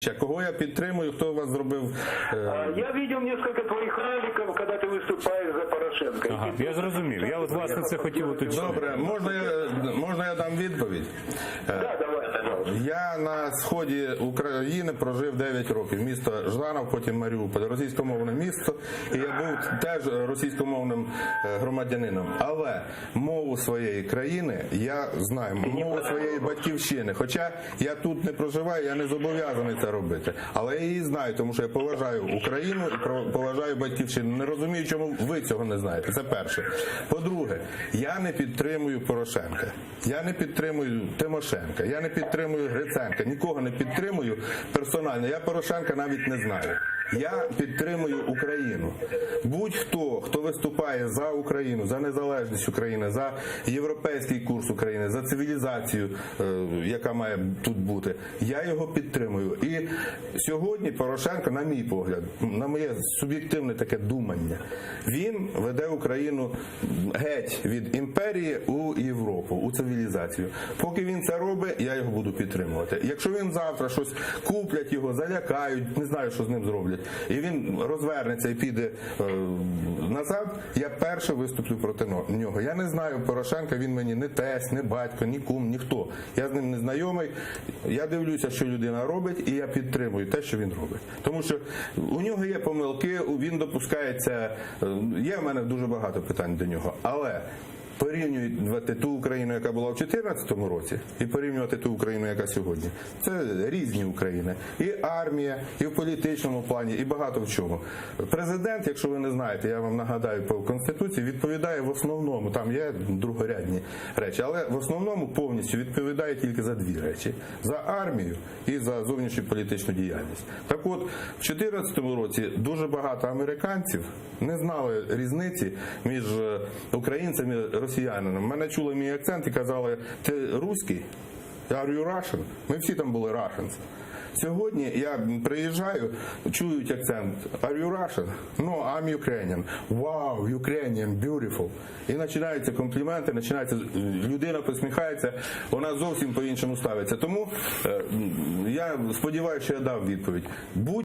Кого я підтримую, хто вас зробив? Я видел несколько твоих роликов, когда ты выступаешь за Порошенко. Ага, я зрозумів. Я от власне це хотів уточнити. Добре, можна я дам відповідь? Да, давай, пожалуйста. Я на сході України прожив 9 років. Місто Жданов, потім Маріуполь. Російськомовне місто. І я був теж російськомовним громадянином. Але мову своєї країни я знаю. Мову своєї батьківщини. Хоча я тут не проживаю, я не зобов'язаний це робити. Але я її знаю, тому що я поважаю Україну і поважаю батьківщину. Не розумію, чому ви цього не знаєте. Це перше. По-друге, я не підтримую Порошенка. Я не підтримую Тимошенка. Я не підтримую Гриценка. Нікого не підтримую персонально. Я Порошенка навіть не знаю. Я підтримую Україну. Будь-хто, хто виступає за Україну, за незалежність України, за європейський курс України, за цивілізацію, яка має тут бути, я його підтримую. І сьогодні Порошенко, на мій погляд, на моє суб'єктивне таке думання, він веде Україну геть від імперії у Європу, у цивілізацію. Поки він це робить, я його буду підтримувати. Якщо він завтра щось куплять його, залякають, не знаю, що з ним зроблять, і він розвернеться і піде назад, я перше виступлю проти нього. Я не знаю Порошенка, він мені не тесть, не батько, ні кум, ніхто. Я з ним не знайомий. Я дивлюся, що людина робить, і я підтримую те, що він робить. Тому що у нього є помилки, він допускається, є в мене дуже багато питань до нього, але порівнювати ту Україну, яка була в 2014 році, і порівнювати ту Україну, яка сьогодні. Це різні України. І армія, і в політичному плані, і багато в чому. Президент, якщо ви не знаєте, я вам нагадаю по Конституції, відповідає в основному, там є другорядні речі, але в основному повністю відповідає тільки за дві речі. За армію і за зовнішню політичну діяльність. Так от, в 2014 році дуже багато американців не знали різниці між українцями і росіянином. Мене чули мій акцент і казали: ти руський? Are you Russian? Ми всі там були Russians. Сьогодні я приїжджаю, чують акцент: Are you Russian? No, I'm Ukrainian. Wow, Ukrainian, beautiful. І починаються компліменти, людина посміхається, вона зовсім по-іншому ставиться. Тому я сподіваюся, що я дав відповідь.